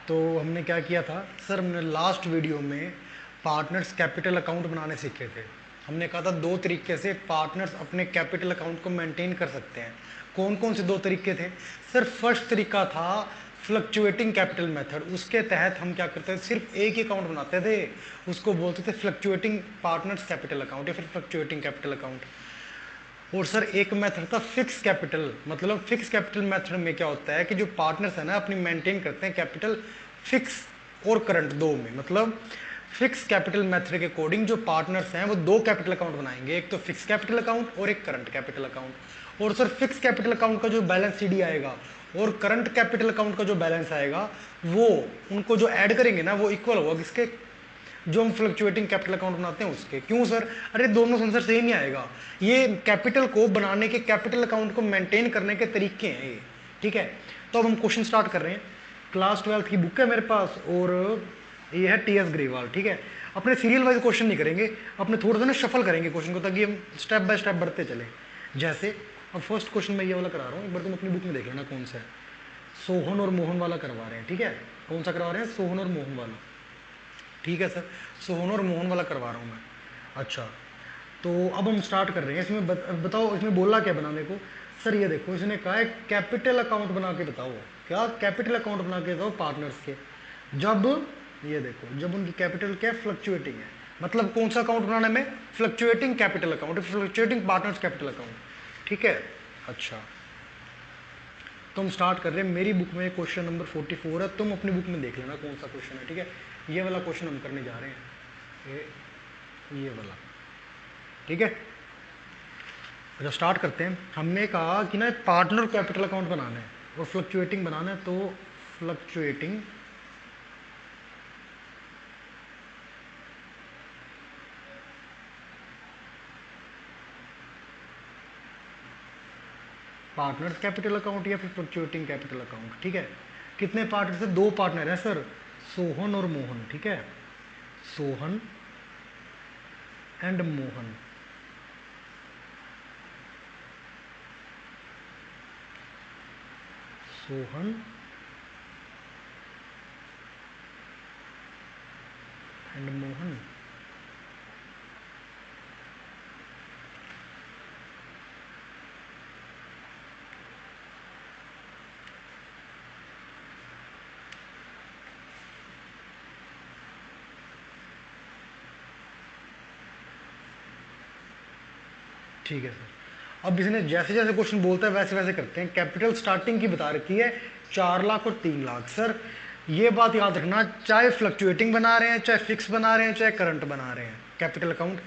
तो हमने क्या किया था सर, हमने लास्ट वीडियो में पार्टनर्स कैपिटल अकाउंट बनाने सीखे थे। हमने कहा था दो तरीके से पार्टनर्स अपने कैपिटल अकाउंट को मेंटेन कर सकते हैं। कौन कौन से दो तरीके थे सर? फर्स्ट तरीका था फ्लक्चुएटिंग कैपिटल मेथड। उसके तहत हम क्या करते थे, सिर्फ एक ही अकाउंट बनाते थे, उसको बोलते थे फ्लक्चुएटिंग पार्टनर्स कैपिटल अकाउंट या फिर फ्लक्चुएटिंग कैपिटल अकाउंट। और सर एक मेथड था फिक्स कैपिटल। मतलब फिक्स कैपिटल मेथड में क्या होता है कि जो पार्टनर्स है ना अपनी मेंटेन करते हैं कैपिटल फिक्स और करंट दो में। मतलब फिक्स कैपिटल मेथड के अकॉर्डिंग जो पार्टनर्स हैं वो दो कैपिटल अकाउंट बनाएंगे, एक तो फिक्स कैपिटल अकाउंट और एक करंट कैपिटल अकाउंट। और सर फिक्स कैपिटल अकाउंट का जो बैलेंस सीडी आएगा और करंट कैपिटल अकाउंट का जो बैलेंस आएगा वो उनको जो ऐड करेंगे ना वो इक्वल होगा किसके, जो हम फ्लक्चुएटिंग कैपिटल अकाउंट बनाते हैं उसके। क्यों सर? अरे दोनों आंसर सेम ही आएगा। ये कैपिटल को बनाने के, कैपिटल अकाउंट को मेंटेन करने के तरीके हैं ये, ठीक है। तो अब हम क्वेश्चन स्टार्ट कर रहे हैं। क्लास 12 की बुक है मेरे पास और ये है टी एस ग्रेवाल, ठीक है। अपने सीरियल वाइज क्वेश्चन नहीं करेंगे, अपने थोड़ा सा ना शफल करेंगे क्वेश्चन को ताकि हम स्टेप बाय स्टेप बढ़ते चले। जैसे अब फर्स्ट क्वेश्चन मैं ये वाला करा रहा हूँ, एक बार तुम अपनी बुक में देख लेना कौन सा है। सोहन और मोहन वाला करवा रहे हैं, ठीक है। कौन सा करवा रहे हैं? सोहन और मोहन वाला, ठीक है सर। सोहन और मोहन वाला करवा रहा हूँ मैं। अच्छा, तो अब हम स्टार्ट कर रहे हैं। इसमें बताओ इसमें बोला क्या बनाने को? सर ये देखो, इसने कहा है कैपिटल अकाउंट बना के बताओ। क्या? कैपिटल अकाउंट बना के बताओ पार्टनर्स के, जब ये देखो जब उनकी कैपिटल क्या फ्लक्चुएटिंग है। मतलब कौन सा अकाउंट बनाने में? Fluctuating capital account, fluctuating partners capital account, ठीक है। अच्छा, तो हम स्टार्ट कर रहे हैं। मेरी बुक में क्वेश्चन नंबर 44 है, तुम अपनी बुक में देख लेना कौन सा क्वेश्चन है, ठीक है। ये वाला क्वेश्चन हम करने जा रहे हैं, ये वाला, ठीक है। अच्छा स्टार्ट करते हैं। हमने कहा कि ना पार्टनर कैपिटल अकाउंट बनाना है और फ्लक्चुएटिंग बनाना है, तो फ्लक्चुएटिंग पार्टनर्स कैपिटल अकाउंट या फिर फ्लक्चुएटिंग कैपिटल अकाउंट, ठीक है। कितने पार्टनर है? दो पार्टनर है सर, सोहन और मोहन, ठीक है। Sohan and Mohan, Sohan and Mohan. ठीक है सर। अब इसने जैसे जैसे क्वेश्चन बोलता है वैसे वैसे करते हैं। कैपिटल स्टार्टिंग की बता रखी है 4 लाख और 3 लाख। सर ये बात याद रखना, चाहे फ्लक्चुएटिंग बना रहे हैं, चाहे फिक्स बना रहे हैं, चाहे करंट बना रहे हैं, कैपिटल अकाउंट,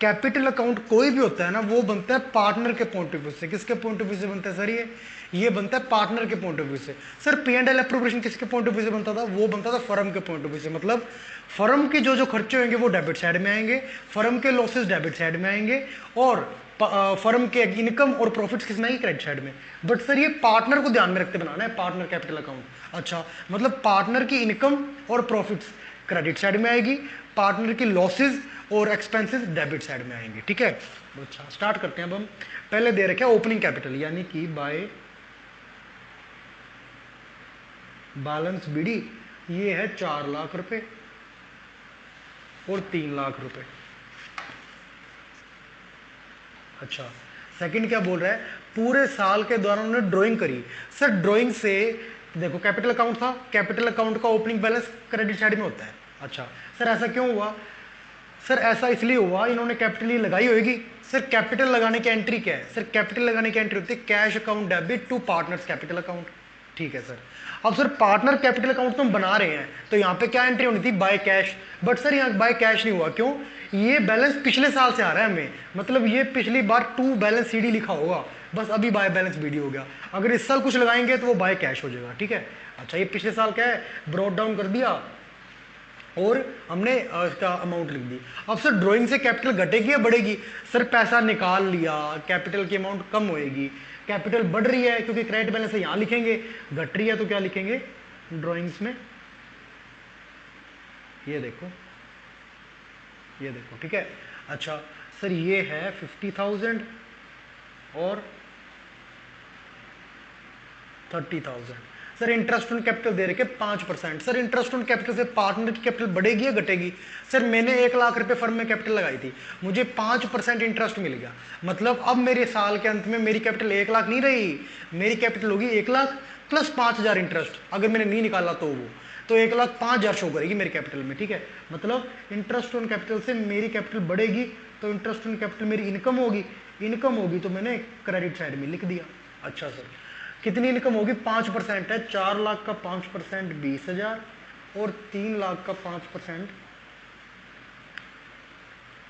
कैपिटल अकाउंट कोई भी होता है ना वो बनता है पार्टनर के पॉइंट ऑफ व्यू से। किसके पॉइंट ऑफ व्यू से बनता है सर? ये बनता है पार्टनर के पॉइंट ऑफ व्यू से। Sir P and L appropriation किसके पॉइंट ऑफ व्यू से बनता था? वो बनता था फर्म के पॉइंट ऑफ व्यू से। मतलब फर्म के जो जो खर्चे होंगे वो डेबिट साइड में आएंगे, फर्म के लॉसेस डेबिट साइड में आएंगे, और फर्म के इनकम और प्रॉफिट्स किस में आएंगे? क्रेडिट साइड में। बट सर ये पार्टनर को ध्यान में रखते बनाना है पार्टनर कैपिटल अकाउंट। अच्छा, मतलब पार्टनर की इनकम और प्रॉफिट्स क्रेडिट साइड में आएगी, पार्टनर की लॉसेज और एक्सपेंसेस डेबिट साइड में आएंगे, ठीक है। अच्छा स्टार्ट करते हैं। अब हम पहले दे रखे ओपनिंग कैपिटल यानी कि बाय बैलेंस बीडी, ये है 4 लाख रुपए और 3 लाख रुपए। अच्छा, सेकंड क्या बोल रहा है? पूरे साल के दौरान उन्होंने ड्राइंग करी। सर ड्राइंग से देखो कैपिटल अकाउंट था, कैपिटल अकाउंट का ओपनिंग बैलेंस क्रेडिट साइड में होता है। अच्छा सर ऐसा क्यों हुआ? सर ऐसा इसलिए हुआ, इन्होंने कैपिटल लगाई होगी। सर कैपिटल लगाने की एंट्री क्या है? सर कैपिटल लगाने की एंट्री होती है cash account debit to partners capital account, ठीक है सर। अब सर पार्टनर कैपिटल अकाउंट तो हम बना रहे हैं, तो यहाँ पे क्या एंट्री होनी थी? By cash. बट सर यहाँ बाय कैश नहीं हुआ, क्यों? ये बैलेंस पिछले साल से आ रहा है हमें, मतलब ये पिछली बार टू बैलेंस सीडी लिखा होगा, बस अभी बाय बैलेंस बीडी हो गया। अगर इस साल कुछ लगाएंगे तो वो बाय कैश हो जाएगा, ठीक है। अच्छा ये पिछले साल क्या है, ब्रॉट डाउन कर दिया और हमने इसका अमाउंट लिख दी। अब सर ड्राइंग से कैपिटल घटेगी या बढ़ेगी? सर पैसा निकाल लिया, कैपिटल की अमाउंट कम होएगी। कैपिटल बढ़ रही है क्योंकि क्रेडिट बैलेंस है, यहां लिखेंगे। घट रही है तो क्या लिखेंगे ड्राइंग्स में? ये देखो, ये देखो, ठीक है। अच्छा सर ये है 50,000 और 30,000। सर इंटरेस्ट ऑन कैपिटल दे रखे 5%। सर इंटरेस्ट ऑन कैपिटल से पार्टनर की कैपिटल बढ़ेगी या घटेगी? सर मैंने 1 लाख रुपए फर्म में कैपिटल लगाई थी, मुझे 5% इंटरेस्ट मिल गया, मतलब अब मेरे साल के अंत में मेरी कैपिटल 1 लाख नहीं रही, मेरी कैपिटल होगी 1 लाख प्लस 5,000 इंटरेस्ट, अगर मैंने नहीं निकाला तो वो तो 1,05,000 शो करेगी मेरी कैपिटल में। ठीक है, मतलब इंटरेस्ट ऑन कैपिटल से मेरी कैपिटल बढ़ेगी तो इंटरेस्ट ऑन कैपिटल मेरी इनकम होगी, इनकम होगी तो मैंने क्रेडिट साइड में लिख दिया। अच्छा सर कितनी इनकम होगी? 5% है, 4 लाख का 5% 20,000 और 3 लाख का 5%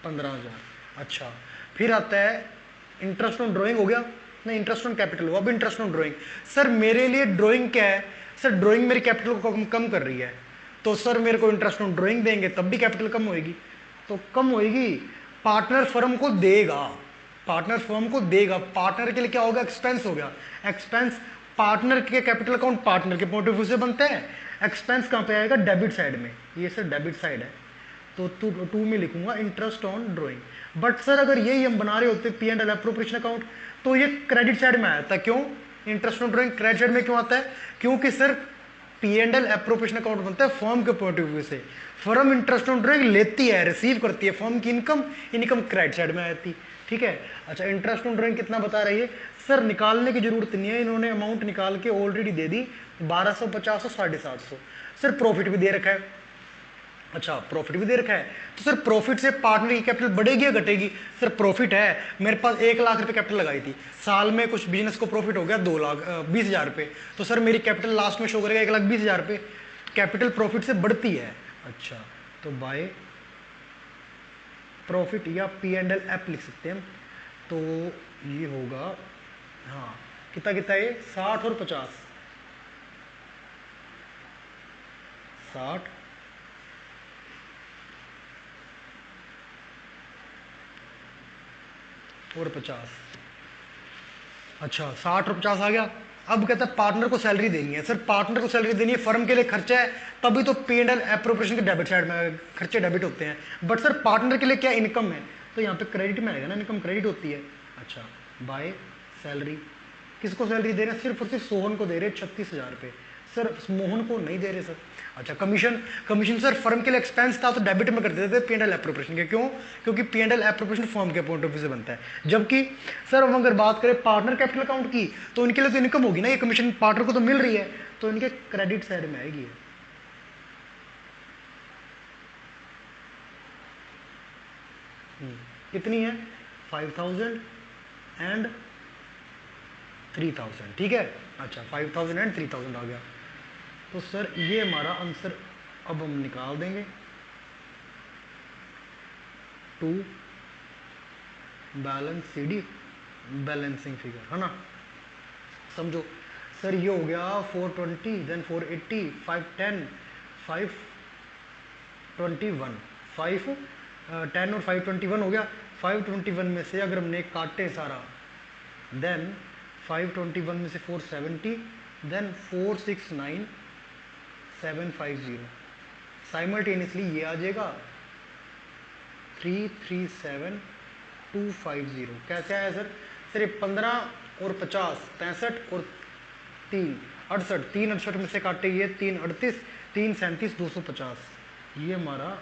15,000। अच्छा फिर आता है इंटरेस्ट ऑन ड्राइंग, हो गया नहीं, इंटरेस्ट ऑन कैपिटल हुआ, अब इंटरेस्ट ऑन ड्राइंग। सर मेरे लिए ड्राइंग क्या है? सर ड्राइंग मेरी कैपिटल को कम कर रही है, तो सर मेरे को इंटरेस्ट ऑन ड्राइंग देंगे तब भी कैपिटल कम होएगी, तो कम होएगी। पार्टनर फर्म को देगा, पार्टनर फर्म को देगा, पार्टनर के लिए क्या होगा? एक्सपेंस हो गया, एक्सपेंस पार्टनर के कैपिटल अकाउंट पार्टनर के पॉइंट ऑफ व्यू से बनता है, एक्सपेंस कहां पे आएगा? डेबिट साइड में, ये सर डेबिट साइड है, तो टू में लिखूंगा interest on drawing. But sir अगर यही हम बना रहे होते P and L appropriation account तो ये क्रेडिट साइड में आया था, क्यों? Interest on drawing credit side में क्यों आता है? क्योंकि sir P and L appropriation account बनता है फर्म के पॉइंट ऑफ व्यू से, फर्म इंटरेस्ट ऑन ड्राइंग लेती है, रिसीव करती है, फर्म की इनकम, इनकम क्रेडिट साइड में आती। ठीक है, अच्छा इंटरेस्ट ऑन ड्राइंग कितना बता रही है? सर निकालने की जरूरत नहीं है, इन्होंने अमाउंट निकाल के ऑलरेडी दे दी 1250 और 750। सर प्रॉफिट भी दे रखा है, अच्छा प्रॉफिट भी दे रखा है, तो सर प्रॉफिट से पार्टनर की कैपिटल बढ़ेगी या घटेगी? सर प्रॉफिट है, मेरे पास 1 लाख रुपए कैपिटल लगाई थी, साल में कुछ बिजनेस को प्रॉफिट हो गया 2,20,000 रुपए, तो सर मेरी कैपिटल लास्ट में शो करेगा 1,20,000 रुपए, कैपिटल प्रॉफिट से बढ़ती है। अच्छा तो बाय प्रॉफिट या पी एंड एल एप लिख सकते हैं हम, तो ये होगा, हाँ कितना कितना ये 60 और 50, 60 और 50। अच्छा 60 और 50 आ गया। अब कहता है पार्टनर को सैलरी देनी है। सर पार्टनर को सैलरी देनी है, फर्म के लिए खर्चा है, तभी तो पी एंड एल एप्रोप्रिएशन के डेबिट साइड में खर्चे डेबिट होते हैं, बट सर पार्टनर के लिए क्या इनकम है, तो यहाँ पे क्रेडिट में आएगा ना, इनकम क्रेडिट होती है। अच्छा बाय सैलरी, किसको सैलरी दे रहे हैं? सिर्फ और सिर्फ सोहन को दे रहे हैं 36,000 रुपये, सर मोहन को नहीं दे रहे सर। अच्छा कमीशन, कमीशन सर फर्म के लिए एक्सपेंस था तो डेबिट में कर देते थे पी एंड एल एप्रोप्रिएशन के, क्यों? क्योंकि P and L appropriation firm के पॉइंट ऑफ व्यू से बनता है, जबकि सर हम अगर बात करें पार्टनर कैपिटल अकाउंट की तो इनके लिए तो इनकम होगी ना, ये कमीशन पार्टनर को तो मिल रही है, तो इनके क्रेडिट साइड में आएगी। कितनी है? 5,000 एंड 3,000। ठीक है, अच्छा 5,000 एंड 3,000 आ गया, तो सर ये हमारा आंसर अब हम निकाल देंगे, to balance C D balancing figure, है ना, समझो। सर ये हो गया 420, देन 480, 510, 521, 510 और 521 हो गया। 521 में से अगर हमने काटे सारा, देन 521 में से 470, देन 469,750, साइमल्टेनियसली ये आ जाएगा 337,250। कैसे आया सर? सर ये 15 और 50 63 और 3 68, 3 68 में से काटे ये 3 38, 3 37 250, ये हमारा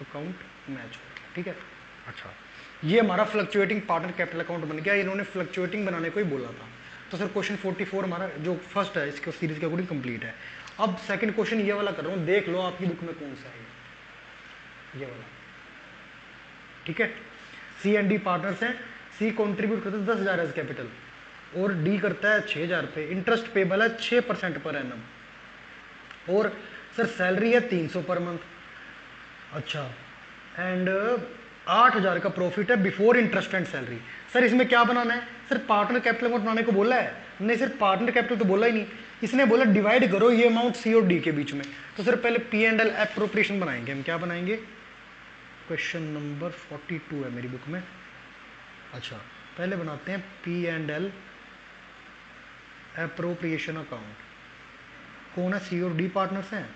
अकाउंट मैच हो गया। ठीक है, अच्छा ये हमारा फ्लक्चुएटिंग पार्टनर कैपिटल अकाउंट बन गया, इन्होंने फ्लक्चुएटिंग बनाने को ही बोला था। तो सर क्वेश्चन 44 हमारा जो फर्स्ट है इसके सीरीज के अकॉर्डिंग कंप्लीट है। अब सेकंड क्वेश्चन ये वाला कर रहा हूँ, देख लो आपकी बुक में कौन सा है ये वाला। ठीक है, सी एंड डी पार्टनर्स हैं, सी कॉन्ट्रीब्यूट करता है 10,000 एज कैपिटल और डी करता है 6,000 रुपये, इंटरेस्ट पेबल है 6% पर एनम, और सर सैलरी है 300 पर मंथ। अच्छा एंड 8,000 का प्रॉफिट है before interest and salary. Sir इसमें क्या बनाना है? सर पार्टनर कैपिटल अमाउंट बनाने को बोला है, नहीं सर पार्टनर कैपिटल तो बोला ही नहीं, इसने बोला डिवाइड करो ये अमाउंट सी और डी के बीच में। तो सर पहले पी एंड एल एप्रोप्रिएशन बनाएंगे हम, क्या बनाएंगे? क्वेश्चन नंबर 42 है मेरी बुक में। अच्छा पहले बनाते हैं P and L appropriation account, कौन है? सी और डी पार्टनर्स हैं।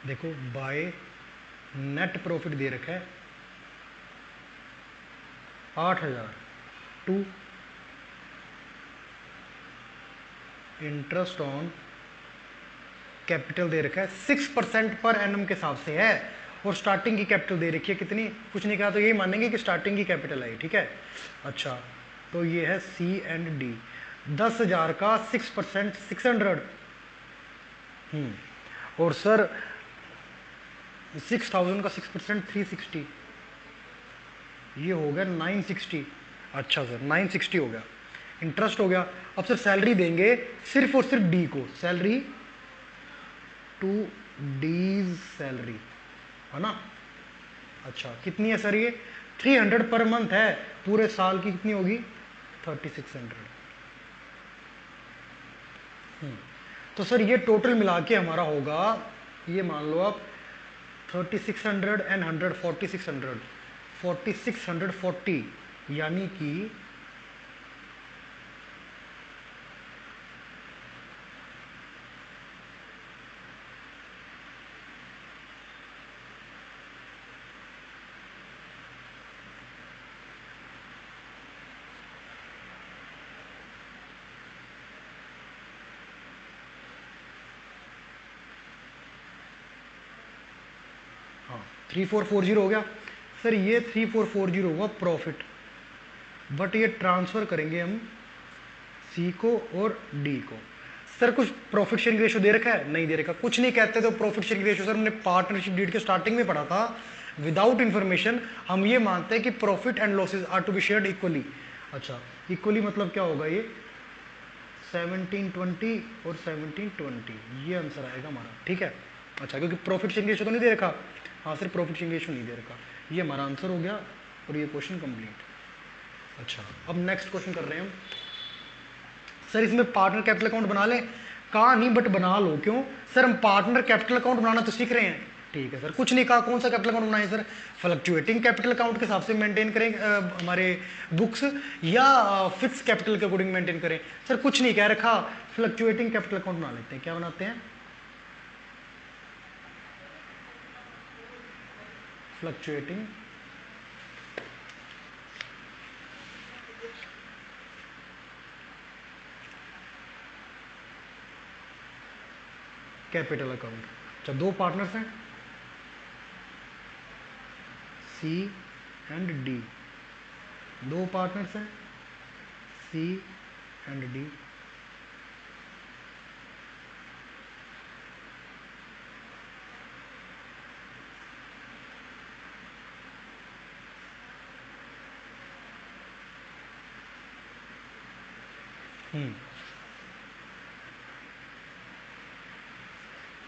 देखो बाय नेट प्रॉफिट दे रखा है 8,000 टू इंटरेस्ट ऑन कैपिटल दे रखा है 6% पर एनम के हिसाब से है, और स्टार्टिंग की कैपिटल दे रखी है कितनी, कुछ नहीं कहा तो यही मानेंगे कि स्टार्टिंग की कैपिटल है, ठीक है। अच्छा तो ये है सी एंड डी, 10,000 का 6% 600, और सर 6,000 का 6% 360, ये हो गया 960। अच्छा सर 960 हो गया, इंटरेस्ट हो गया। अब सर सैलरी देंगे सिर्फ और सिर्फ डी को, सैलरी टू डीज सैलरी, है ना। अच्छा कितनी है सर, ये 300 पर मंथ है, पूरे साल की कितनी होगी 3600। तो सर ये टोटल मिला के हमारा होगा, ये मान लो आप 3600 एंड 100 4600 4640, यानी कि हाँ 3440 हो गया सर, ये 3440 होगा प्रॉफिट, बट ये ट्रांसफर करेंगे हम सी को और डी को। सर कुछ प्रॉफिट शेयरिंग रेशियो दे रखा है, नहीं दे रखा, कुछ नहीं कहते तो प्रॉफिट शेयरिंग रेशियो सर हमने पार्टनरशिप डीड के स्टार्टिंग में पढ़ा था, विदाउट इंफॉर्मेशन हम ये मानते हैं कि profit and losses are to be shared equally. अच्छा इक्वली मतलब क्या होगा, ये 1720 और 1720, ये आंसर आएगा हमारा, ठीक है। अच्छा क्योंकि प्रॉफिट शेयरिंग रेशियो तो नहीं दे रखा, हाँ सर प्रॉफिट शेयरिंग रेशियो नहीं दे रखा, ये हमारा आंसर हो गया और ये क्वेश्चन कंप्लीट। अच्छा अब नेक्स्ट क्वेश्चन कर रहे हैं हम, सर इसमें पार्टनर कैपिटल अकाउंट बना लें, कहा नहीं बट बना लो, क्यों सर हम पार्टनर कैपिटल अकाउंट बनाना तो सीख रहे हैं, ठीक है सर। कुछ नहीं कहा कौन सा कैपिटल अकाउंट बनाए सर, फ्लक्चुएटिंग कैपिटल अकाउंट के हिसाब से मेंटेन करें हमारे बुक्स, या फिक्स कैपिटल के अकॉर्डिंग मेंटेन करें, सर कुछ नहीं कह रखा, फ्लक्चुएटिंग कैपिटल अकाउंट बना लेते हैं। क्या बनाते हैं, फ्लक्चुएटिंग कैपिटल अकाउंट। अच्छा दो पार्टनर्स हैं सी एंड डी, दो पार्टनर्स हैं सी एंड डी,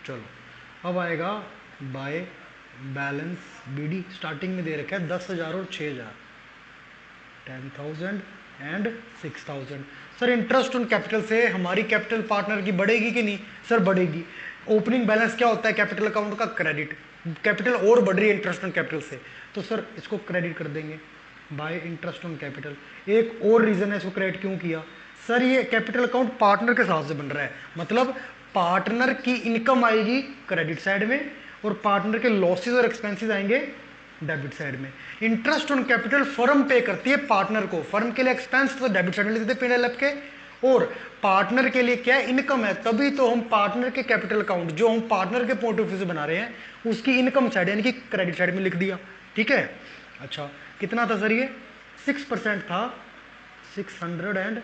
चलो अब आएगा बाय बैलेंस बीडी, स्टार्टिंग में दे रखा है 10,000 और 6,000, 10,000 and 6,000। Sir interest on capital से हमारी कैपिटल पार्टनर की बढ़ेगी कि नहीं, सर बढ़ेगी। ओपनिंग बैलेंस क्या होता है कैपिटल अकाउंट का, क्रेडिट, कैपिटल और बढ़ रही है इंटरेस्ट ऑन कैपिटल से, तो सर इसको क्रेडिट कर देंगे बाय इंटरेस्ट ऑन कैपिटल। एक और रीजन है इसको क्रेडिट क्यों किया, सर ये कैपिटल अकाउंट पार्टनर के हिसाब से बन रहा है, मतलब पार्टनर की इनकम आएगी क्रेडिट साइड में और पार्टनर के लॉसेस और एक्सपेंसेस आएंगे डेबिट साइड में। इंटरेस्ट ऑन कैपिटल फर्म पे करती है पार्टनर को, फर्म के लिए एक्सपेंस तो डेबिट साइड में लिखते हैं P&L के, और पार्टनर के लिए क्या है, इनकम है, तभी तो हम पार्टनर के कैपिटल अकाउंट जो हम पार्टनर के पॉइंट ऑफ व्यू से बना रहे हैं उसकी इनकम साइड यानी कि क्रेडिट साइड में लिख दिया, ठीक है। अच्छा कितना था सर, ये 6% था, 600 एंड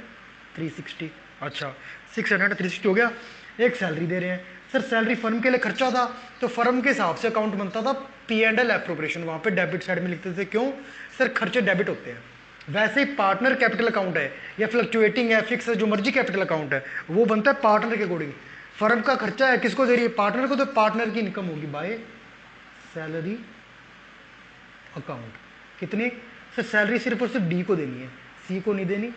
360। अच्छा 600 360 हो गया। एक सैलरी दे रहे हैं सर, सैलरी फर्म के लिए खर्चा था तो फर्म के हिसाब से अकाउंट बनता था P&L एप्रोप्रिएशन, वहां पे डेबिट साइड में लिखते थे, क्यों सर खर्चे डेबिट होते हैं। वैसे ही पार्टनर कैपिटल अकाउंट है या फ्लक्चुएटिंग है, फिक्स है, जो मर्जी कैपिटल अकाउंट है वो बनता है पार्टनर के अकॉर्डिंग। फर्म का खर्चा है किसको दे रही है, पार्टनर को, तो पार्टनर की इनकम होगी बाय सैलरी अकाउंट। कितनी सर, सैलरी सिर्फ और सिर्फ डी को देनी है, सी को नहीं देनी,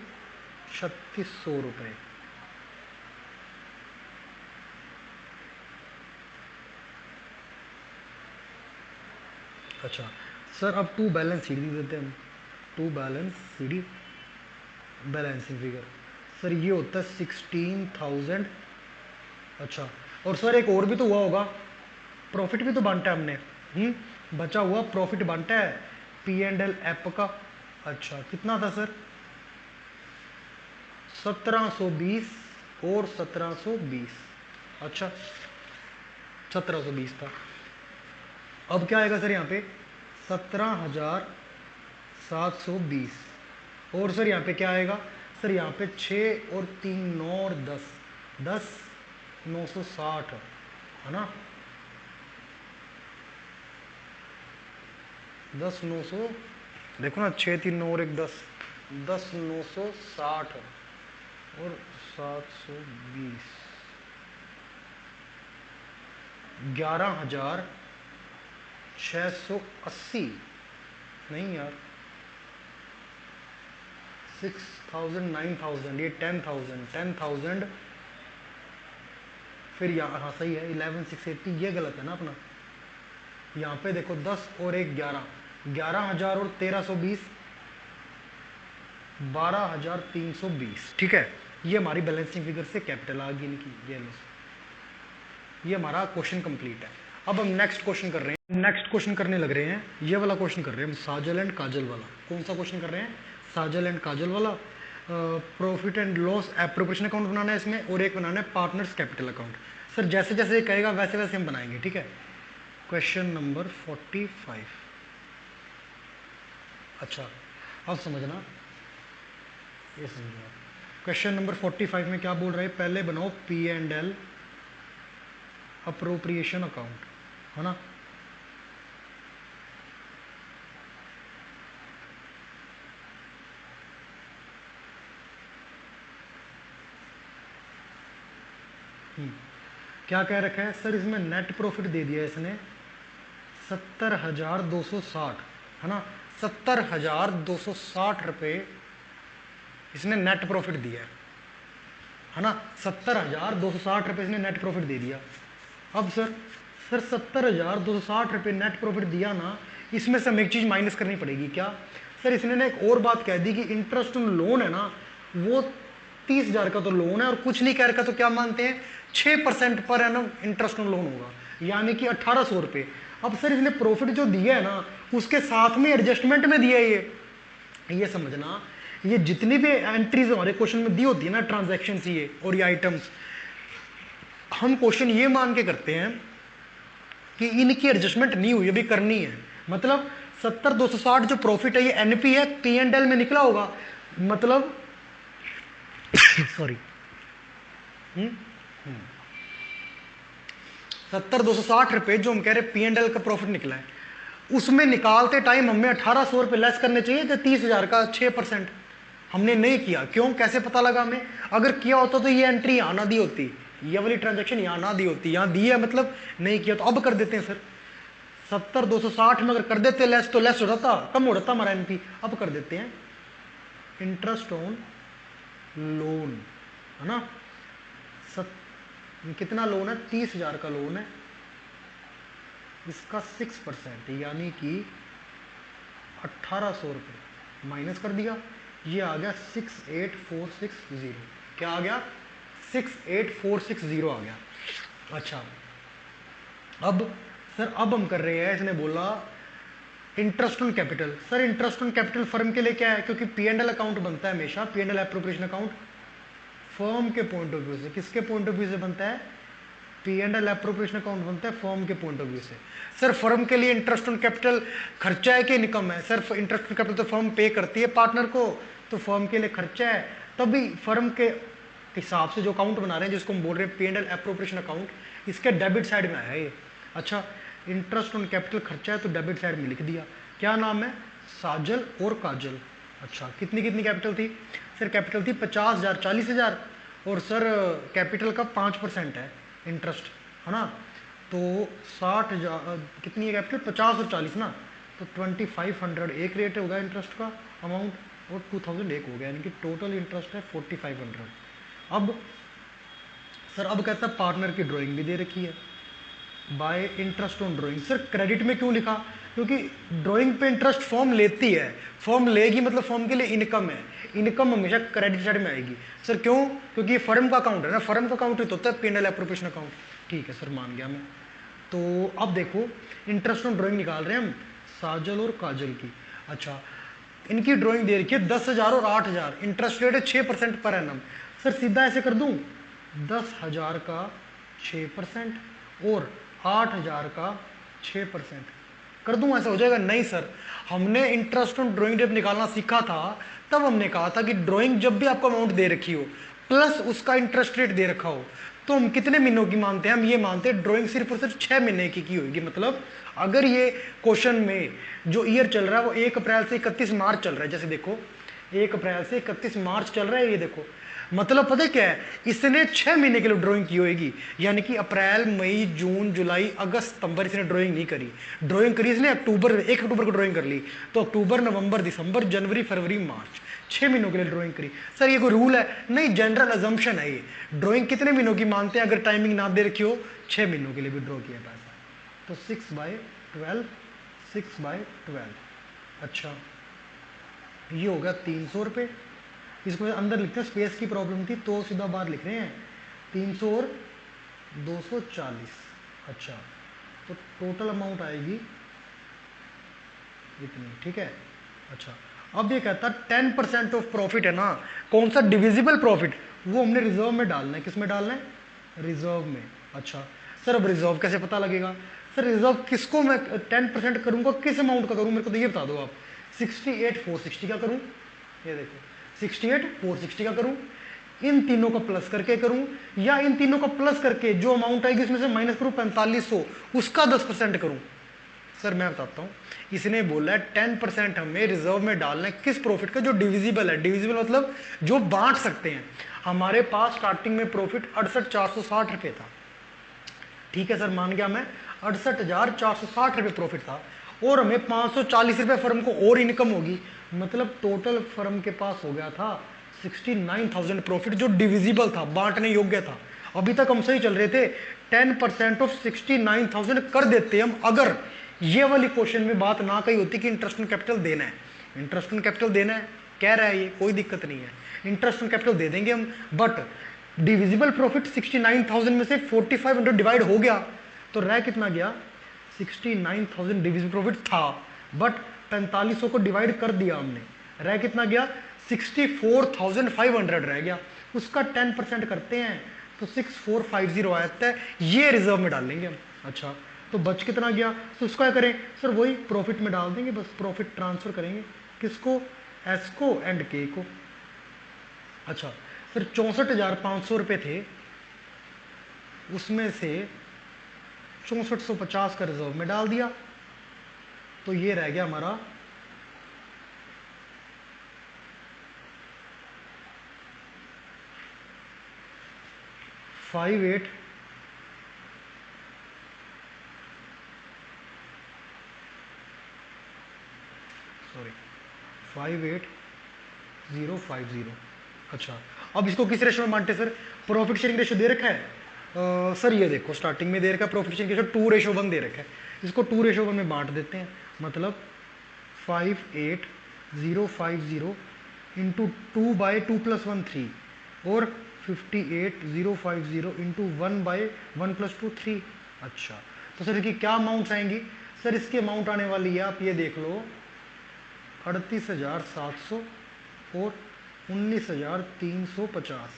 3600 रुपए। अच्छा सर अब टू बैलेंस सी डी देते हैं हम, to balance C D balancing figure, sir ये होता है 16,000। अच्छा और सर एक और भी तो हुआ होगा, प्रॉफिट भी तो बांटा है हमने, बचा हुआ प्रॉफिट बांटा है P&L ऐप का। अच्छा कितना था सर? 1720 और 1720। अच्छा 1720 था। अब क्या आएगा सर यहाँ पे? 17,720। और सर यहाँ पे क्या आएगा? सर यहाँ पे 6 और 3 9 और 10, 960 है ना, 10,900, देखो ना 6 3 9 और 1 10, 10,960 और 720, 11,680 नहीं यार, 6,000 9,000, ये 10,000 फिर यहाँ, हाँ सही है 11,680, ये गलत है ना अपना। यहाँ पे देखो 10 और 1 11, 11,000 और 1,320, 12,320। ठीक है, ये हमारी बैलेंसिंग फिगर से कैपिटल आ गई इनकी। ये हमारा क्वेश्चन कंप्लीट है। अब हम नेक्स्ट क्वेश्चन कर रहे हैं, नेक्स्ट क्वेश्चन करने लग रहे हैं, ये वाला क्वेश्चन कर रहे हैं हम, साजल एंड काजल वाला। कौन सा क्वेश्चन कर रहे हैं? साजल एंड काजल वाला। Profit and loss appropriation account बनाना है इसमें, और एक बनाना है पार्टनर्स कैपिटल अकाउंट। सर जैसे जैसे ये कहेगा वैसे वैसे हम बनाएंगे, ठीक है। Question number 45। अच्छा अब समझना, ये समझना। क्वेश्चन नंबर 45 में क्या बोल रहे हैं? पहले बनाओ P&L अप्रोप्रिएशन अकाउंट, है ना। क्या कह रखा है सर? इसमें नेट प्रॉफिट दे दिया इसने 70,260, है ना, 70,260 रुपये इसने नेट प्रॉफिट दिया है ना, 70,260 रुपये इसने नेट प्रॉफिट दे दिया। अब सर 70,260 रुपये नेट प्रॉफिट दिया ना, इसमें से हमें एक चीज़ माइनस करनी पड़ेगी। क्या सर? इसने ना एक और बात कह दी कि इंटरेस्ट ऑन लोन है ना, वो 30,000 का तो लोन है, और कुछ नहीं कह रखा, तो क्या मानते हैं 6% per annum interest on loan होगा, यानी कि 1,800 रुपये। अब सर इसने प्रॉफिट जो दिया है ना, उसके साथ में एडजस्टमेंट में दिया है ये समझना, ये जितनी भी एंट्रीज हमारे क्वेश्चन में दी होती है ना, ट्रांजैक्शन ये और ये आइटम्स, हम क्वेश्चन ये मान के करते हैं कि इनकी एडजस्टमेंट नहीं हुई, अभी करनी है। मतलब 70,260 जो प्रॉफिट है ये एनपी है, P&L में निकला होगा, मतलब सॉरी 70,260 रुपये जो हम कह रहे P&L का प्रॉफिट निकला है, उसमें निकालते टाइम हमें 1,800 रुपये लेस करने चाहिए थे 30,000 का 6%। हमने नहीं किया, क्यों? कैसे पता लगा हमें? अगर किया होता तो ये एंट्री यहाँ ना दी होती, ये वाली ट्रांजैक्शन यहाँ ना दी होती, यहाँ दी है मतलब नहीं किया। तो अब कर देते हैं सर, 70,260 में अगर कर देते लेस तो लेस हो जाता, कम हो जाता हमारा एनपी। अब कर देते हैं इंटरेस्ट ऑन लोन, है ना। कितना लोन है? 30,000 का लोन है, इसका 6% यानी कि 1,800 रुपये माइनस कर दिया, ये आ गया 68,460। क्या आ गया? 68,460 आ गया। अच्छा अब सर अब हम कर रहे हैं, इसने बोला interest on capital. Sir interest on capital firm के लिए क्या है? क्योंकि P&L अकाउंट बनता है हमेशा, P&L एप्रोप्रिएशन अकाउंट फर्म के पॉइंट ऑफ व्यू से। किसके पॉइंट ऑफ व्यू से बनता है? P&L एप्रोप्रिएशन अकाउंट बनता है फर्म के पॉइंट ऑफ व्यू से। सर फर्म के लिए इंटरेस्ट ऑन कैपिटल खर्चा है कि इनकम है? सर इंटरेस्ट ऑन कैपिटल तो फर्म पे करती है पार्टनर को, तो फर्म के लिए खर्चा है, तभी फर्म के हिसाब से जो अकाउंट बना रहे हैं, जिसको हम बोल रहे हैं P&L एप्रोप्रिएशन अकाउंट, इसके डेबिट साइड में आया ये। अच्छा इंटरेस्ट ऑन कैपिटल खर्चा है तो डेबिट साइड में लिख दिया। क्या नाम है? साजल और काजल। अच्छा कितनी कितनी कैपिटल थी? सर कैपिटल थी 50,000 40,000, और सर कैपिटल का 5% है इंटरेस्ट, है ना। तो 60,000 कितनी है कैपिटल? 50 और 40 ना, तो 2,500 एक रेट होगा इंटरेस्ट का अमाउंट, और 2,000 एक हो गया, यानी कि टोटल इंटरेस्ट है 4,500। अब सर अब कहता है पार्टनर की ड्राइंग भी दे रखी है, bye interest on drawing. Sir credit में क्यों लिखा? क्योंकि ड्राइंग पे इंटरेस्ट फॉर्म लेती है, फॉर्म लेगी मतलब फॉर्म के लिए इनकम है, इनकम हमेशा क्रेडिट साइड में आएगी। सर क्यों? क्योंकि ये फर्म का अकाउंट है ना, फर्म का अकाउंट ही तो होता है P&L एप्रोप्रिएशन अकाउंट। ठीक है सर मान गया मैं। तो अब देखो इंटरेस्ट ऑन ड्राइंग निकाल रहे हैं हम साजल और काजल की। अच्छा, इनकी ड्राइंग दे रखी है 10,000 और 8,000, इंटरेस्ट रेट है 6% पर एनम। सर सीधा ऐसे कर दूं, 10,000 का 6% और 8,000 का 6% कर दूं, ऐसा हो जाएगा? नहीं सर, हमने इंटरेस्ट ऑन ड्राइंग जब निकालना सीखा था तब हमने कहा था कि ड्राइंग जब भी आपको अमाउंट दे रखी हो प्लस उसका इंटरेस्ट रेट दे रखा हो तो हम कितने महीनों की मानते हैं? हम ये मानते हैं ड्राइंग सिर्फ और सिर्फ 6 महीने की होगी। मतलब अगर ये क्वेश्चन में जो ईयर चल रहा है वो 1 अप्रैल से 31 मार्च चल रहा है, जैसे देखो 1 अप्रैल से 31 मार्च चल रहा है, ये देखो, मतलब पता है क्या है, इसने 6 महीने के लिए ड्राइंग की होगी, यानी कि अप्रैल मई जून जुलाई अगस्त सितंबर इसने ड्राइंग नहीं करी। ड्राइंग करी इसने अक्टूबर, 1 अक्टूबर को ड्राइंग कर ली, तो अक्टूबर नवंबर दिसंबर जनवरी फरवरी मार्च 6 महीनों के लिए ड्राइंग करी। सर ये कोई रूल है? नहीं, जनरल अजम्पशन है ये। ड्राइंग कितने महीनों की मानते हैं? अगर टाइमिंग ना दे रखी हो 6 महीनों के लिए भी ड्रॉ किया पैसा, तो 6/12, 6/12। अच्छा, ये हो गया 300 रुपये। इसको अंदर लिखते हैं, स्पेस की प्रॉब्लम थी तो सीधा बाहर लिख रहे हैं 300 और 240। अच्छा, तो टोटल अमाउंट आएगी इतनी, ठीक है। अच्छा, अब ये कहता है 10% ऑफ प्रॉफिट है ना, कौन सा डिविजिबल प्रॉफिट, वो हमने रिजर्व में डालना है। किस में डालना है? रिजर्व में। अच्छा सर, अब रिजर्व कैसे पता लगेगा? सर रिजर्व किसको मैं 10% करूंगा, किस अमाउंट का करूं, मेरे को तो ये बता दो आप। 68,460 का करूं, ये देखो 68,460 का करूं, इन तीनों का प्लस करके करूं, या इन तीनों का प्लस करके जो अमाउंट आएगी उसमें से माइनस करूं 4500, उसका 10% करूं। सर मैं बताता हूं, इसने बोला है 10% हमें रिजर्व में डालना है, किस प्रॉफिट का? जो डिविजिबल है। डिविजिबल मतलब जो बांट सकते हैं। हमारे पास स्टार्टिंग में प्रॉफिट 68,460 रुपये था, ठीक है सर, मान गया मैं, 68,460 रुपये प्रॉफिट था, और हमें 540 रुपये फर्म को और इनकम होगी, मतलब टोटल फर्म के पास हो गया था 69,000 प्रॉफिट, जो डिविजिबल था, बांटने योग्य था। अभी तक हम सही चल रहे थे। 10% ऑफ 69,000 कर देते हम, अगर ये वाली क्वेश्चन में बात ना कही होती कि इंटरेस्ट ऑन कैपिटल देना है। इंटरेस्ट ऑन कैपिटल देना है, कह रहा है ये, कोई दिक्कत नहीं है, इंटरेस्ट ऑन कैपिटल दे देंगे हम। बट डिविजिबल प्रॉफिट 69,000 में से 4500 डिवाइड हो गया तो रह कितना गया? 69,000 डिविजिबल प्रॉफिट था, बट 4500 को डिवाइड कर दिया हमने, रह कितना गया? 64,500 रह गया, उसका 10% करते हैं तो 6450 आता है, ये रिजर्व में डाल लेंगे हम। अच्छा, तो बच कितना गया? तो उसका करें सर, वही प्रॉफिट में डाल देंगे, बस प्रॉफिट ट्रांसफर करेंगे, किसको? एस को एंड के को। अच्छा फिर 64,500 रुपये थे, उसमें से 6450 का रिजर्व में डाल दिया, तो ये रह गया हमारा 58 58,050। अच्छा, अब इसको किस रेशो में बांटते सर? प्रॉफिट शेयरिंग रेशो दे रखा है सर, ये देखो स्टार्टिंग में दे रखा है प्रॉफिट शेयरिंग रेशो 2:1 दे रखा है, इसको 2:1 में बांट देते हैं, मतलब 58,050 इंटू 2/2 + 1 3, और 58,050 इंटू 1/1 + 2 3। अच्छा, तो सर इसकी क्या अमाउंट्स आएंगी? सर इसकी अमाउंट आने वाली है, आप ये देख लो, 38,700 और 19,350,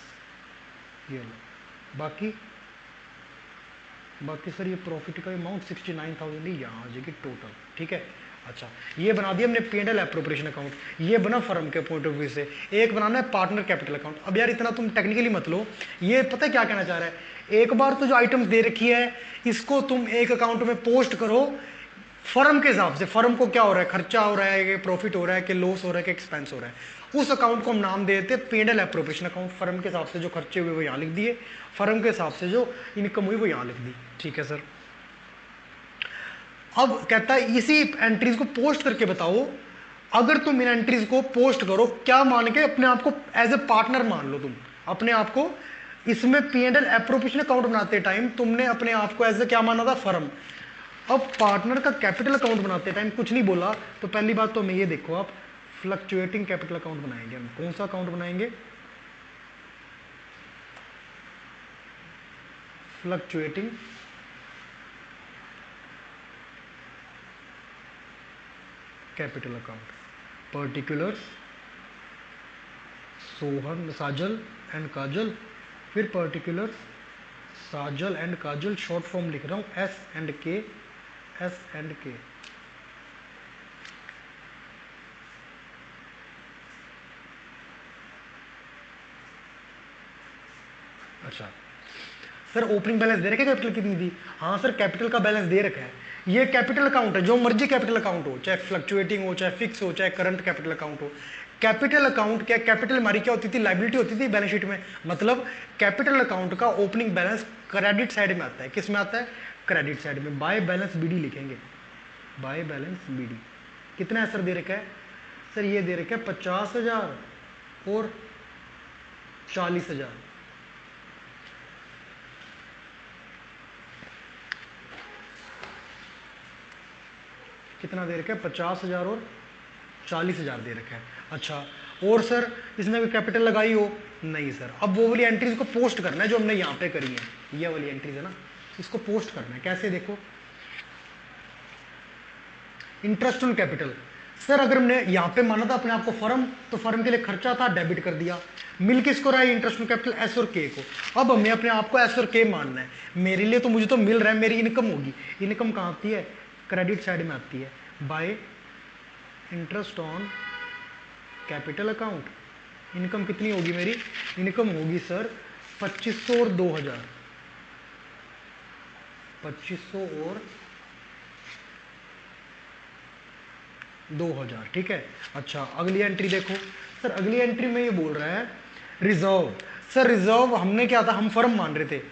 ये लो। बाकी सर ये प्रॉफिट का अमाउंट 69,000 ही यहाँ आ जाएगी टोटल, ठीक है। अच्छा, ये बना दिया हमने P&L एप्रोप्रिएशन अकाउंट, ये बना फर्म के पॉइंट ऑफ व्यू से। एक बनाना है पार्टनर कैपिटल अकाउंट। अब यार इतना तुम टेक्निकली मत लो, ये पता है क्या कहना चाह रहा है, एक बार तो जो आइटम्स दे रखी है इसको तुम एक अकाउंट में पोस्ट करो फर्म के हिसाब से, फर्म को क्या हो रहा है, खर्चा हो रहा है कि प्रॉफिट हो रहा है कि लॉस हो रहा है कि एक्सपेंस हो रहा है, उस अकाउंट को हम नाम दे देते हैं P&L एप्रोप्रिएशन अकाउंट। फर्म के हिसाब से जो खर्चे हुए वो यहाँ लिख दिए, फर्म के हिसाब से जो इनकम हुई वो यहाँ लिख दी, ठीक है सर। अब कहता है इसी एंट्रीज को पोस्ट करके बताओ, अगर तुम इन एंट्रीज को पोस्ट करो, क्या मान के अपने आप को एज ए पार्टनर मान लो, तुम अपने आप को इसमें P&L एप्रोप्रिएशन अकाउंट बनाते टाइम तुमने अपने आप को एज ए क्या माना था? फर्म। अब पार्टनर का कैपिटल अकाउंट बनाते टाइम कुछ नहीं बोला, तो पहली बात तो हमें ये देखो, आप फ्लक्चुएटिंग कैपिटल अकाउंट बनाएंगे हम। कौन सा अकाउंट बनाएंगे? Fluctuating capital account, particulars Sohan साजल एंड काजल, फिर पर्टिकुलर्स साजल एंड काजल, शॉर्ट फॉर्म लिख रहा हूँ एस एंड के, एस एंड के। अच्छा सर ओपनिंग बैलेंस दे रखा है कैपिटल कितनी थी? हाँ सर कैपिटल का बैलेंस दे रखा है। ये कैपिटल अकाउंट है, जो मर्जी कैपिटल अकाउंट हो, चाहे फ्लक्चुएटिंग हो, चाहे फिक्स हो, चाहे करंट कैपिटल अकाउंट हो। कैपिटल अकाउंट क्या, कैपिटल हमारी क्या होती थी, लाइबिलिटी होती थी बैलेंस शीट में। मतलब कैपिटल अकाउंट का ओपनिंग बैलेंस क्रेडिट साइड में आता है। किस में आता है? क्रेडिट साइड में। बाय बैलेंस बीडी लिखेंगे, बाय बैलेंस बीडी। कितना है सर दे रखा है? सर ये दे रखा है 50,000 और 40,000। कितना दे रखा है? 50,000 और 40,000 दे रखा है। अच्छा और सर इसने भी कैपिटल लगाई हो? नहीं सर। अब वो वाली एंट्रीज को पोस्ट करना है जो हमने यहाँ पे करी है, ये वाली एंट्रीज है ना, इसको पोस्ट करना है। कैसे? देखो इंटरेस्ट ऑन कैपिटल। सर अगर हमने यहाँ पे माना था अपने आप को फर्म, तो फर्म के लिए खर्चा था, डेबिट कर दिया। मिल किसको रहा है? इंटरेस्ट ऑन कैपिटल एस और के को। अब हमें अपने आप को एस और के मानना है। मेरे लिए तो मुझे तो मिल रहा है, मेरी इनकम होगी। इनकम कहाँ आती है? क्रेडिट साइड में आती है, bye interest on capital account. Income कितनी होगी मेरी? इनकम होगी सर 2500 और 2000, 2500 और 2000। ठीक है। अच्छा अगली एंट्री देखो सर, अगली एंट्री में ये बोल रहा है रिजर्व। सर रिजर्व हमने क्या था, हम फर्म मान रहे थे,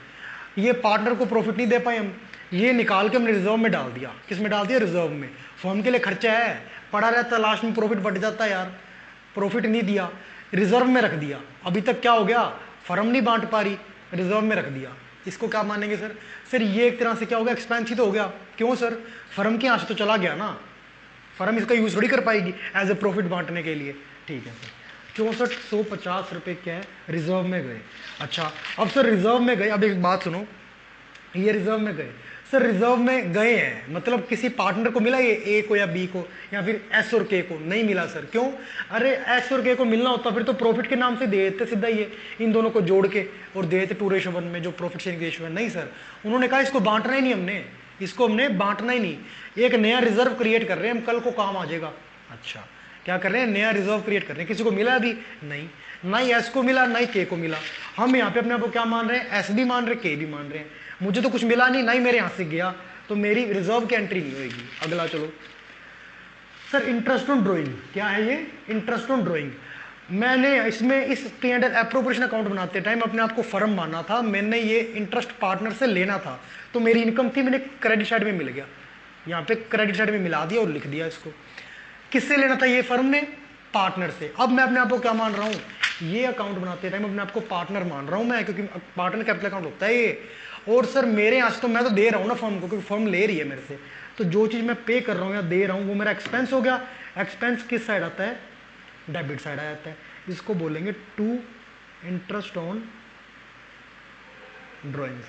ये पार्टनर को प्रॉफिट नहीं दे पाए हम, ये निकाल के हमने रिजर्व में डाल दिया। किस में डाल दिया? रिजर्व में। फर्म के लिए खर्चा है, पड़ा रहता, लास्ट में प्रॉफिट बढ़ जाता है यार, प्रॉफिट नहीं दिया, रिजर्व में रख दिया। अभी तक क्या हो गया? फर्म नहीं बांट पा रही, रिजर्व में रख दिया। इसको क्या मानेंगे सर? सर ये एक तरह से क्या हो गया? एक्सपेंस ही तो हो गया। क्यों सर? फर्म के यहाँ से तो चला गया ना, फर्म इसका यूज थोड़ी कर पाएगी एज ए प्रॉफिट बांटने के लिए। ठीक है सर। 6450 रुपए क्या है? रिजर्व में गए। अच्छा अब सर रिजर्व में गए, अब एक बात सुनो, ये रिजर्व में गए। सर रिजर्व में गए हैं मतलब किसी पार्टनर को मिला ये ए को या बी को या फिर एस और के को? नहीं मिला सर। क्यों? अरे एस और के को मिलना होता फिर तो प्रॉफिट के नाम से दे देते सीधा, ये इन दोनों को जोड़ के और दे देते 2:1 में जो प्रॉफिट शेयरिंग रेशियो है। नहीं सर, उन्होंने कहा इसको बांटना ही नहीं, हमने इसको हमने बांटना ही नहीं, एक नया रिजर्व क्रिएट कर रहे हैं हम, कल को काम आ जाएगा। अच्छा क्या कर रहे हैं? नया रिजर्व क्रिएट कर रहे हैं। किसी को मिला अभी? नहीं, ना ही एस को मिला ना ही के को मिला। हम यहाँ पे अपने आप को क्या मान रहे हैं? एस भी मान रहे हैं, के भी मान रहे हैं। मुझे तो कुछ मिला नहीं, ना ही मेरे यहाँ से गया, तो मेरी रिजर्व की एंट्री नहीं होगी। अगला चलो सर इंटरेस्ट ऑन ड्रॉइंग। क्या है ये? Interest on drawing. मैंने इसमें इस P&L एप्रोप्रिएशन अकाउंट बनाते टाइम अपने आप को फर्म माना था, मैंने ये इंटरेस्ट पार्टनर से लेना था, तो मेरी इनकम थी, मैंने क्रेडिट साइड में मिल गया, यहाँ पे क्रेडिट साइड में मिला दिया और लिख दिया इसको। किससे लेना था ये? फर्म ने, पार्टनर से। अब मैं अपने आप को क्या मान रहा हूँ? ये अकाउंट बनाते टाइम अपने आप को पार्टनर मान रहा हूँ मैं, क्योंकि पार्टनर कैपिटल अकाउंट होता है ये। और सर मेरे यहाँ से तो मैं तो दे रहा हूँ ना फर्म को, क्योंकि फर्म ले रही है मेरे से, तो जो चीज़ मैं पे कर रहा हूँ या दे रहा हूँ वो मेरा एक्सपेंस हो गया। एक्सपेंस किस साइड आता है? डेबिट साइड आ जाता है। इसको बोलेंगे टू इंटरेस्ट ऑन ड्रॉइंग्स।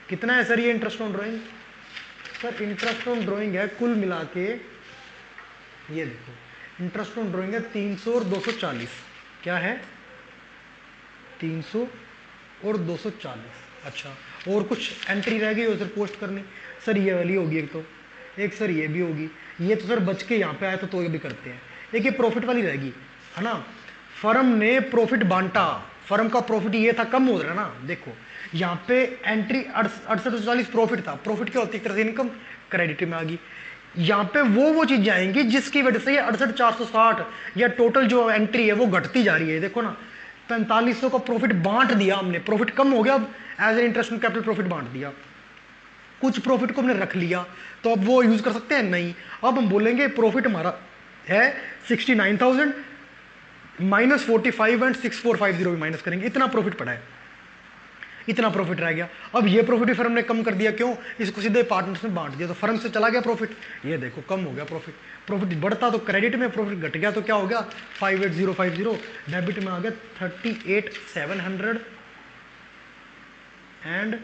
कितना है सर ये interest on drawing? Sir interest on drawing है कुल मिला के, ये देखो इंटरेस्ट ऑन ड्रॉइंग है 300 और 240। क्या है? 300 और 240। अच्छा और कुछ एंट्री रह गई उधर पोस्ट करनी? सर ये वाली होगी एक, तो एक सर ये भी होगी, ये तो सर बच के यहाँ पे आया तो ये भी करते हैं। एक ये प्रॉफिट वाली रहेगी है ना, फर्म ने प्रॉफिट बांटा, फर्म का प्रॉफिट ये था, कम हो रहा है ना, देखो यहाँ पे एंट्री 6840 प्रॉफिट था, प्रॉफिट क्या होती है? एक तरह से इनकम क्रेडिट में आ गई। यहाँ पे वो चीजें आएंगी जिसकी वजह से ये 68,460 या टोटल जो एंट्री है वो घटती जा रही है। देखो ना 4500 का प्रॉफिट बांट दिया हमने, प्रॉफिट कम हो गया, अब as a interest on capital profit बांट दिया। कुछ प्रॉफिट को हमने रख लिया, तो अब वो यूज कर सकते हैं? नहीं। अब हम बोलेंगे प्रॉफिट हमारा है 69,000 माइनस 45 एंड 6450 भी माइनस करेंगे, इतना प्रॉफिट पड़ा है, इतना प्रॉफिट रह गया। अब ये प्रॉफिट भी फर्म ने कम कर दिया, क्यों? इसको सीधे पार्टनर्स में बांट दिया, तो फर्म से चला गया प्रॉफिट, ये देखो कम हो गया प्रॉफिट। प्रॉफिट बढ़ता तो क्रेडिट में, प्रॉफिट घट गया तो क्या हो गया? 58050, डेबिट में आ गया 38,700 एंड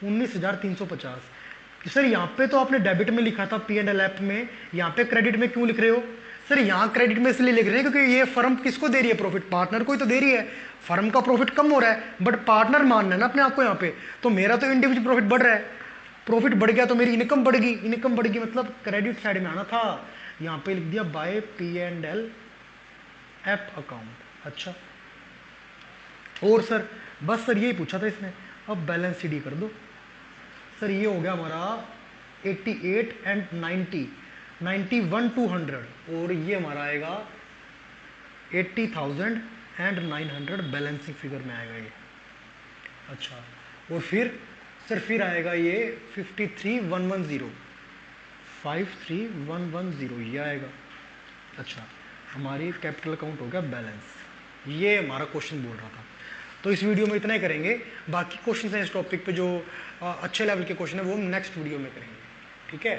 19,350। सर यहाँ पे तो आपने डेबिट में लिखा था P&L ऐप में, यहाँ पे क्रेडिट में क्यों लिख रहे हो? सर यहाँ क्रेडिट में इसलिए लिख रहे हैं क्योंकि ये फर्म किसको दे रही है प्रॉफिट, पार्टनर को ही तो दे रही है। फर्म का प्रॉफिट कम हो रहा है बट पार्टनर मानना है ना अपने आप को यहाँ पे, तो मेरा तो इंडिविजुअल प्रॉफिट बढ़ रहा है, प्रॉफिट बढ़ गया तो मेरी इनकम बढ़ेगी, इनकम बढ़ेगी मतलब क्रेडिट साइड में आना था। यहाँ पे लिख दिया बाय P&L एप अकाउंट। अच्छा और सर बस सर यही पूछा था इसने, अब बैलेंस शीट कर दो। सर ये हो गया हमारा 88 एंड 90, 91 to 100 और ये हमारा आएगा 80,000 एंड 900 बैलेंसिंग फिगर में आएगा ये। अच्छा और फिर सर फिर आएगा ये 53,110, 53,110 ये आएगा। अच्छा हमारी कैपिटल अकाउंट हो गया बैलेंस, ये हमारा क्वेश्चन बोल रहा था। तो इस वीडियो में इतना ही करेंगे, बाकी क्वेश्चन हैं इस टॉपिक पे जो अच्छे लेवल के क्वेश्चन है वो हम नेक्स्ट वीडियो में करेंगे, ठीक है।